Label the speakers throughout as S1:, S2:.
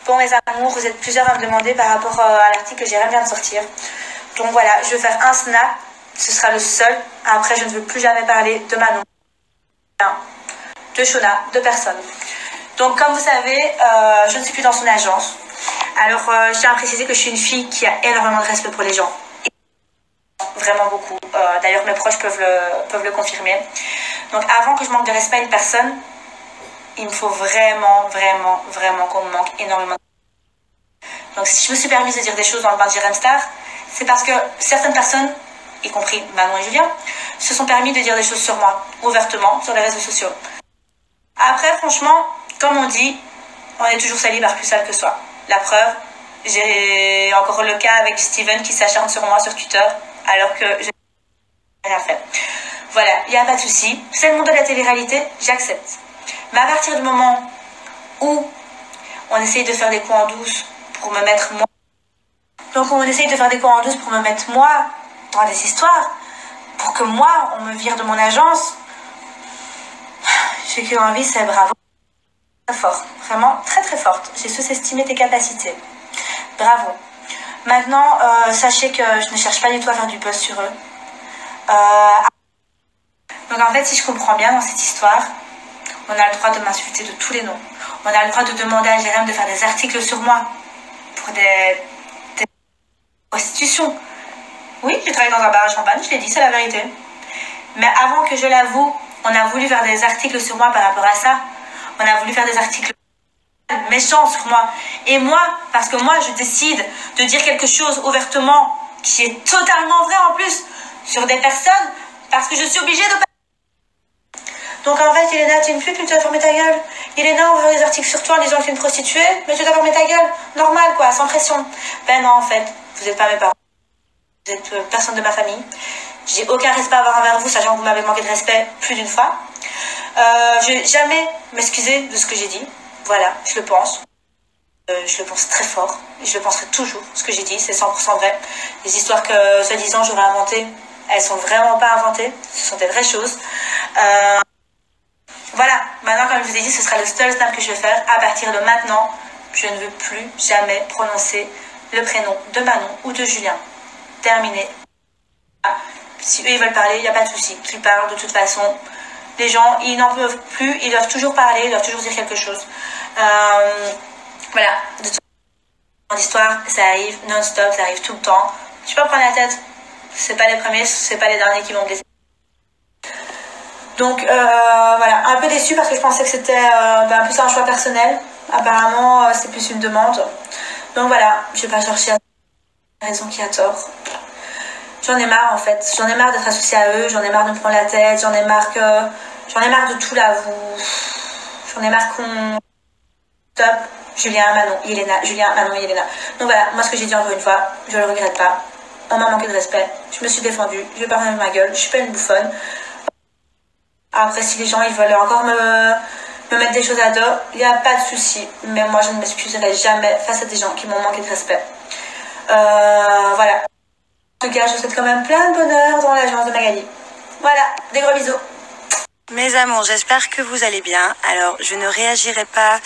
S1: Bon mes amours, vous êtes plusieurs à me demander par rapport à l'article que Jérém vient de sortir. Donc voilà, je vais faire un snap, ce sera le seul. Après, je ne veux plus jamais parler de Manon, de Shona, de personne. Donc comme vous savez, je ne suis plus dans son agence. Alors je tiens à préciser que je suis une fille qui a énormément de respect pour les gens. Vraiment beaucoup. D'ailleurs mes proches peuvent le confirmer. Donc avant que je manque de respect à une personne, il me faut vraiment qu'on me manque énormément. Donc si je me suis permise de dire des choses dans le bain de Jérém Star, c'est parce que certaines personnes, y compris Manon et Julien, se sont permis de dire des choses sur moi, ouvertement, sur les réseaux sociaux. Après, franchement, comme on dit, on est toujours sali par plus sale que soi. La preuve, j'ai encore le cas avec Steven qui s'acharne sur moi sur Twitter, alors que je n'ai rien fait. Voilà, il n'y a pas de souci. C'est le monde de la télé-réalité, j'accepte. Mais à partir du moment où on essaye de faire des coups en douce pour me mettre moi... Donc on essaye de faire des coups en douce pour me mettre moi dans des histoires, pour que moi, on me vire de mon agence. J'ai qu'une envie, c'est bravo. Très fort, vraiment très forte. J'ai sous-estimé tes capacités. Bravo. Maintenant, sachez que je ne cherche pas du tout à faire du buzz sur eux. Donc en fait, si je comprends bien dans cette histoire, on a le droit de m'insulter de tous les noms. On a le droit de demander à Jérém de faire des articles sur moi pour des prostitutions. Oui, j'ai travaillé dans un bar à champagne, je l'ai dit, c'est la vérité. Mais avant que je l'avoue, on a voulu faire des articles sur moi par rapport à ça. On a voulu faire des articles méchants sur moi. Et moi, parce que moi, je décide de dire quelque chose ouvertement, qui est totalement vrai en plus, sur des personnes, parce que je suis obligée de... Donc en fait, Yelena, t'es une pute, mais tu dois fermer ta gueule. Yelena, on veut faire des articles sur toi en disant que t'es une prostituée, mais tu dois fermer ta gueule. Normal, quoi, sans pression. Ben non, en fait, vous n'êtes pas mes parents. Vous êtes personne de ma famille. J'ai aucun respect à avoir envers vous, sachant que vous m'avez manqué de respect plus d'une fois. Je vais jamais m'excuser de ce que j'ai dit. Voilà, je le pense. Je le pense très fort. Et je le penserai toujours. Ce que j'ai dit, c'est 100% vrai. Les histoires que, soi-disant, j'aurais inventées, elles sont vraiment pas inventées. Ce sont des vraies choses. Voilà, maintenant, comme je vous ai dit, ce sera le seul snap que je vais faire. À partir de maintenant, je ne veux plus jamais prononcer le prénom de Manon ou de Julien. Terminé. Si eux ils veulent parler, il n'y a pas de souci. Qu'ils parlent de toute façon. Les gens, ils n'en peuvent plus, ils doivent toujours parler, ils doivent toujours dire quelque chose. Voilà. De toute façon, l'histoire, ça arrive non-stop, ça arrive tout le temps. Je peux pas prendre la tête. C'est pas les premiers, c'est pas les derniers qui vont me blesser. Donc voilà, un peu déçue parce que je pensais que c'était un peu ça un choix personnel. Apparemment, c'est plus une demande. Donc voilà, je vais pas chercher à raison qui a tort. J'en ai marre en fait, j'en ai marre d'être associée à eux, j'en ai marre de me prendre la tête, j'en ai marre de tout là, j'en ai marre qu'on... Stop, Julien, Manon, Yelena, Julien, Manon, Yelena. Donc voilà, moi ce que j'ai dit encore une fois, je le regrette pas, on m'a manqué de respect, je me suis défendue, je vais pas fermer ma gueule, je suis pas une bouffonne. Après si les gens ils veulent encore me mettre des choses à dos, il n'y a pas de souci, mais moi je ne m'excuserai jamais face à des gens qui m'ont manqué de respect. Voilà. En tout cas, je vous souhaite quand même plein de bonheur dans l'agence de Magali. Voilà, des gros bisous.
S2: Mes amours, j'espère que vous allez bien. Alors, je ne réagirai pas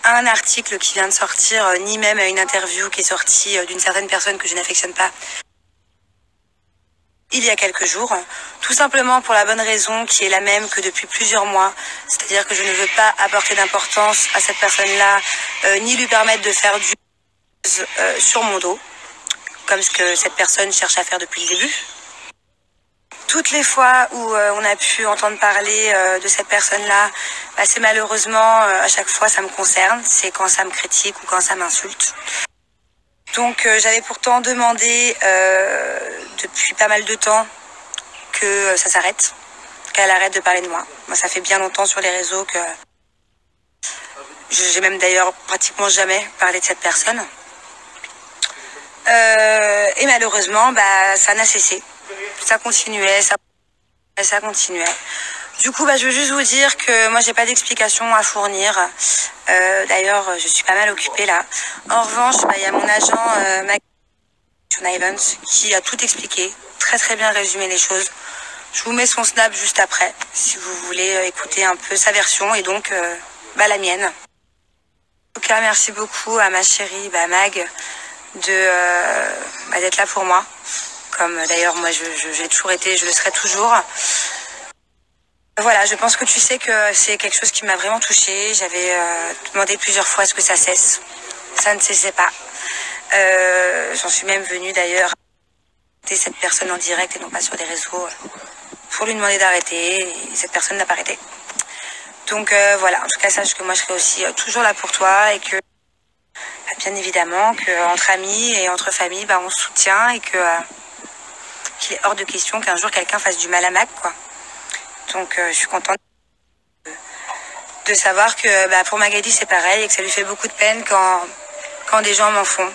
S2: à un article qui vient de sortir, ni même à une interview qui est sortie d'une certaine personne que je n'affectionne pas il y a quelques jours, tout simplement pour la bonne raison qui est la même que depuis plusieurs mois, c'est-à-dire que je ne veux pas apporter d'importance à cette personne-là, ni lui permettre de faire du sur mon dos, comme ce que cette personne cherche à faire depuis le début. Toutes les fois où on a pu entendre parler de cette personne-là, c'est malheureusement, à chaque fois, ça me concerne. C'est quand ça me critique ou quand ça m'insulte. Donc, j'avais pourtant demandé depuis pas mal de temps que ça s'arrête, qu'elle arrête de parler de moi. Moi, ça fait bien longtemps sur les réseaux que j'ai même d'ailleurs pratiquement jamais parlé de cette personne. Et malheureusement, ça n'a cessé. Ça continuait, ça continuait. Du coup, je veux juste vous dire que moi, j'ai pas d'explication à fournir. D'ailleurs, je suis pas mal occupée là. En revanche, il y a mon agent Shona Evans qui a tout expliqué, très bien résumé les choses. Je vous mets son snap juste après, si vous voulez écouter un peu sa version et donc la mienne. En tout cas, merci beaucoup à ma chérie Mag d'être là pour moi. Comme d'ailleurs moi j'ai toujours été, je le serai toujours. Voilà, je pense que tu sais que c'est quelque chose qui m'a vraiment touchée. J'avais demandé plusieurs fois à ce que ça cesse. Ça ne cessait pas. J'en suis même venue d'ailleurs à cette personne en direct et non pas sur les réseaux pour lui demander d'arrêter. Et cette personne n'a pas arrêté. Donc voilà, en tout cas sache que moi je serai aussi toujours là pour toi et que bien évidemment qu'entre amis et entre familles, on se soutient et qu'il est hors de question qu'un jour quelqu'un fasse du mal à Mag, quoi. Donc je suis contente de savoir que pour Magali c'est pareil et que ça lui fait beaucoup de peine quand des gens m'en font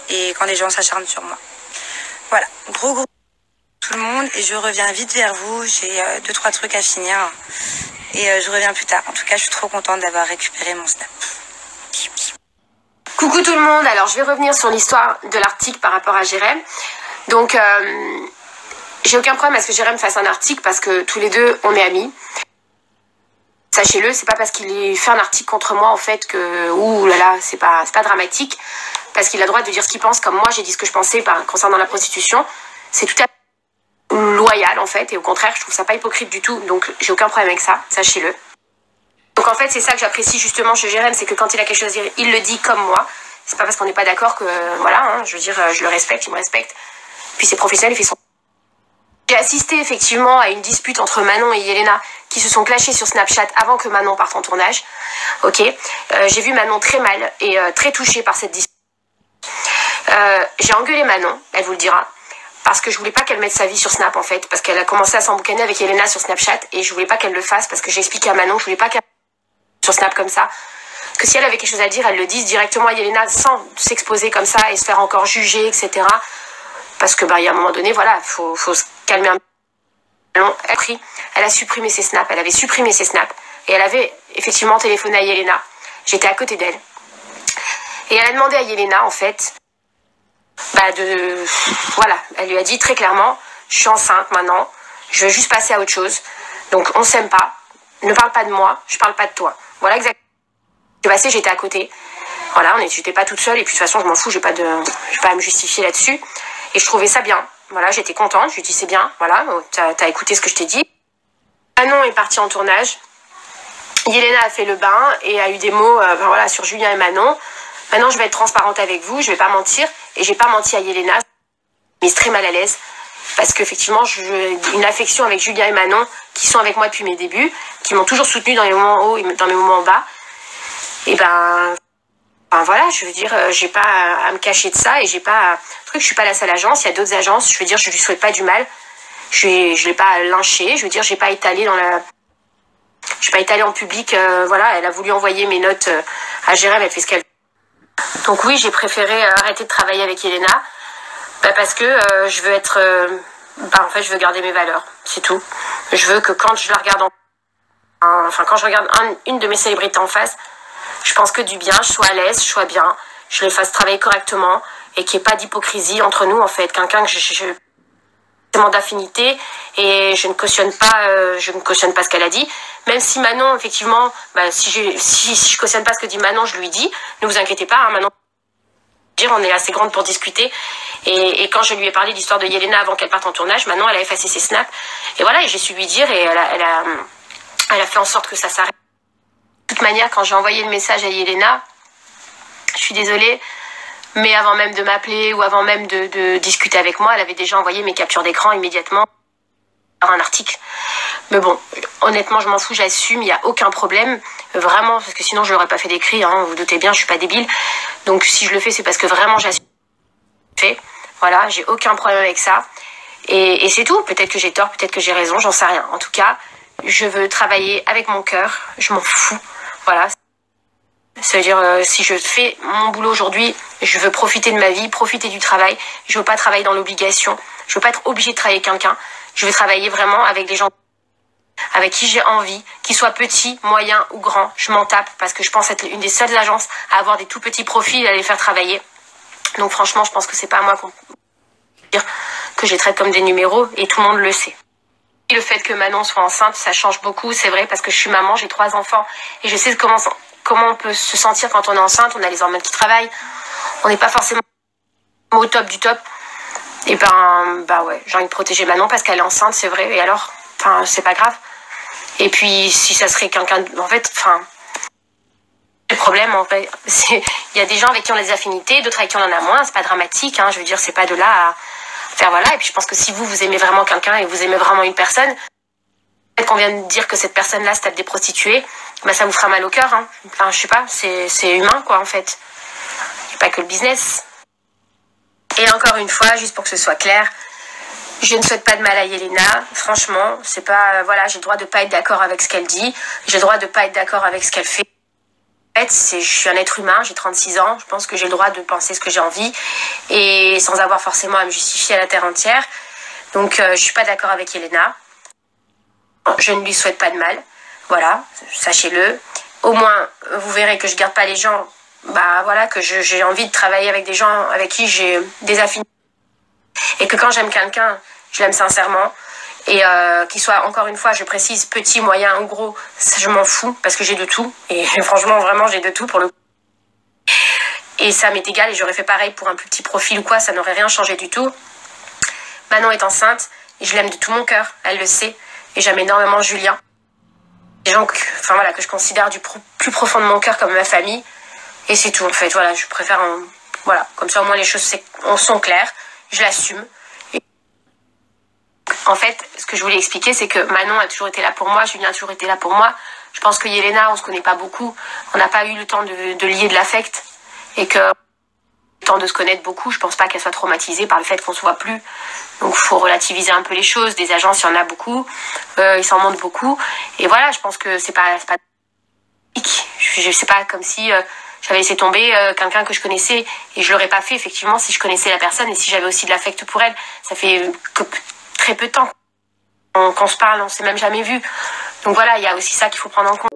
S2: et quand des gens s'acharnent sur moi. Voilà, gros tout le monde et je reviens vite vers vous. J'ai 2-3 trucs à finir et je reviens plus tard. En tout cas, je suis trop contente d'avoir récupéré mon snap.
S3: Coucou tout le monde, alors je vais revenir sur l'histoire de l'article par rapport à Jérém. Donc j'ai aucun problème à ce que Jérém fasse un article parce que tous les deux on est amis. Sachez-le, c'est pas parce qu'il fait un article contre moi en fait que ouh là là, c'est pas dramatique, parce qu'il a le droit de dire ce qu'il pense comme moi j'ai dit ce que je pensais concernant la prostitution. C'est tout à fait loyal en fait et au contraire je trouve ça pas hypocrite du tout, donc j'ai aucun problème avec ça, sachez-le. Donc en fait c'est ça que j'apprécie justement chez Jérém, c'est que quand il a quelque chose à dire, il le dit comme moi. C'est pas parce qu'on n'est pas d'accord que voilà, je veux dire, je le respecte, il me respecte. Puis c'est professionnel, il fait son... J'ai assisté effectivement à une dispute entre Manon et Yelena qui se sont clashés sur Snapchat avant que Manon parte en tournage. Ok, j'ai vu Manon très mal et très touchée par cette dispute. J'ai engueulé Manon, elle vous le dira, parce que je voulais pas qu'elle mette sa vie sur Snap en fait, parce qu'elle a commencé à s'emboucaner avec Yelena sur Snapchat et je voulais pas qu'elle le fasse parce que j'ai expliqué à Manon que je voulais pas qu'elle sur Snap comme ça. Que si elle avait quelque chose à dire, elle le dise directement à Yelena sans s'exposer comme ça et se faire encore juger, etc. Parce que il y a un moment donné, voilà, faut se calmer un peu. Elle a supprimé ses snaps, elle avait supprimé ses snaps et elle avait effectivement téléphoné à Yelena. J'étais à côté d'elle. Et elle a demandé à Yelena, en fait, voilà, elle lui a dit très clairement, je suis enceinte maintenant, je veux juste passer à autre chose. Donc on s'aime pas, ne parle pas de moi, je parle pas de toi. Voilà exactement. J'étais à côté. Voilà, j'étais pas toute seule et puis de toute façon je m'en fous, j'ai pas à me justifier là-dessus. Et je trouvais ça bien. Voilà, j'étais contente, je lui ai dit c'est bien, voilà, t'as écouté ce que je t'ai dit. Manon est partie en tournage. Yelena a fait le bain et a eu des mots voilà, sur Julien et Manon. Maintenant je vais être transparente avec vous, je vais pas mentir. Et j'ai pas menti à Yelena, mais très mal à l'aise. Parce qu'effectivement, j'ai une affection avec Julien et Manon qui sont avec moi depuis mes débuts, qui m'ont toujours soutenue dans les moments hauts et dans les moments bas. Et voilà, je veux dire, j'ai pas à me cacher de ça et j'ai pas... je suis pas la seule agence, il y a d'autres agences, je veux dire, je lui souhaite pas du mal. Je l'ai pas lynché, je veux dire, j'ai pas étalé en public, voilà, elle a voulu envoyer mes notes à Jérém, elle fait ce qu'elle veut. Donc oui, j'ai préféré arrêter de travailler avec Yelena, parce que je veux être... en fait, je veux garder mes valeurs, c'est tout. Je veux que quand je la regarde quand je regarde une de mes célébrités en face, je pense que du bien, je sois à l'aise, je sois bien, je les fasse travailler correctement et qu'il n'y ait pas d'hypocrisie entre nous en fait. Quelqu'un que je d'affinité et je ne cautionne pas ce qu'elle a dit. Même si Manon, effectivement, si je cautionne pas ce que dit Manon, je lui dis, ne vous inquiétez pas, Manon, on est assez grande pour discuter. Et quand je lui ai parlé de l'histoire de Yelena avant qu'elle parte en tournage, Manon, elle a effacé ses snaps. Et voilà, et j'ai su lui dire et elle a fait en sorte que ça s'arrête. De toute manière, quand j'ai envoyé le message à Yelena, je suis désolée, mais avant même de m'appeler ou avant même de discuter avec moi, elle avait déjà envoyé mes captures d'écran immédiatement par un article. Mais bon, honnêtement, je m'en fous, j'assume, il n'y a aucun problème. Vraiment, parce que sinon, je ne l'aurais pas fait d'écrit, hein, vous vous doutez bien, je ne suis pas débile. Donc, si je le fais, c'est parce que vraiment, j'assume. Voilà, j'ai aucun problème avec ça. Et c'est tout. Peut-être que j'ai tort, peut-être que j'ai raison, j'en sais rien. En tout cas, je veux travailler avec mon cœur, je m'en fous. Voilà. Ça veut dire, si je fais mon boulot aujourd'hui, je veux profiter de ma vie, profiter du travail. Je veux pas travailler dans l'obligation. Je veux pas être obligée de travailler avec quelqu'un. Je veux travailler vraiment avec des gens avec qui j'ai envie, qu'ils soient petits, moyens ou grands. Je m'en tape parce que je pense être une des seules agences à avoir des tout petits profils et à les faire travailler. Donc franchement, je pense que c'est pas à moi qu'on peut dire que je les traite comme des numéros et tout le monde le sait. Le fait que Manon soit enceinte, ça change beaucoup, c'est vrai, parce que je suis maman, j'ai 3 enfants et je sais comment comment on peut se sentir quand on est enceinte, on a les hormones qui travaillent, on n'est pas forcément au top du top. Et ouais, j'ai envie de protéger Manon parce qu'elle est enceinte, c'est vrai, et alors, c'est pas grave. Et puis, si ça serait quelqu'un, en fait, le problème, en fait, il y a des gens avec qui on a des affinités, d'autres avec qui on en a moins, c'est pas dramatique, je veux dire, c'est pas de là à faire, voilà. Et puis, je pense que si vous aimez vraiment quelqu'un et vous aimez vraiment une personne, peut-être qu'on vient de dire que cette personne-là se tape des prostituées, ça vous fera mal au cœur, je sais pas, c'est humain, quoi, en fait. Il n'y a pas que le business. Et encore une fois, juste pour que ce soit clair, je ne souhaite pas de mal à Yelena. Franchement, c'est pas, j'ai le droit de pas être d'accord avec ce qu'elle dit. J'ai le droit de pas être d'accord avec ce qu'elle fait. En fait, je suis un être humain, j'ai 36 ans. Je pense que j'ai le droit de penser ce que j'ai envie et sans avoir forcément à me justifier à la terre entière. Donc, je suis pas d'accord avec Yelena. Je ne lui souhaite pas de mal. Voilà, sachez-le. Au moins, vous verrez que je garde pas les gens. Que j'ai envie de travailler avec des gens avec qui j'ai des affinités. Et que quand j'aime quelqu'un, je l'aime sincèrement. Et qu'il soit, encore une fois, je précise, petit, moyen ou gros, ça, je m'en fous parce que j'ai de tout. Et franchement, vraiment, j'ai de tout pour le coup. Et ça m'est égal et j'aurais fait pareil pour un plus petit profil ou quoi, ça n'aurait rien changé du tout. Manon est enceinte et je l'aime de tout mon cœur, elle le sait. Et j'aime énormément Julien. Des gens que je considère du plus profond de mon cœur comme ma famille. Et c'est tout, en fait. Voilà, je préfère... comme ça, au moins, les choses sont claires. Je l'assume. Et... En fait, ce que je voulais expliquer, c'est que Manon a toujours été là pour moi. Julien a toujours été là pour moi. Je pense que Yelena, on se connaît pas beaucoup. On n'a pas eu le temps de lier de l'affect. Et que... le temps de se connaître beaucoup. Je pense pas qu'elle soit traumatisée par le fait qu'on se voit plus. Donc, faut relativiser un peu les choses. Des agences, il y en a beaucoup. Ils s'en montrent beaucoup. Et voilà, je pense que c'est pas... Je sais pas, comme si... j'avais laissé tomber quelqu'un que je connaissais et je l'aurais pas fait effectivement si je connaissais la personne et si j'avais aussi de l'affect pour elle. Ça fait que très peu de temps qu'on se parle, on s'est même jamais vu. Donc voilà, il y a aussi ça qu'il faut prendre en compte.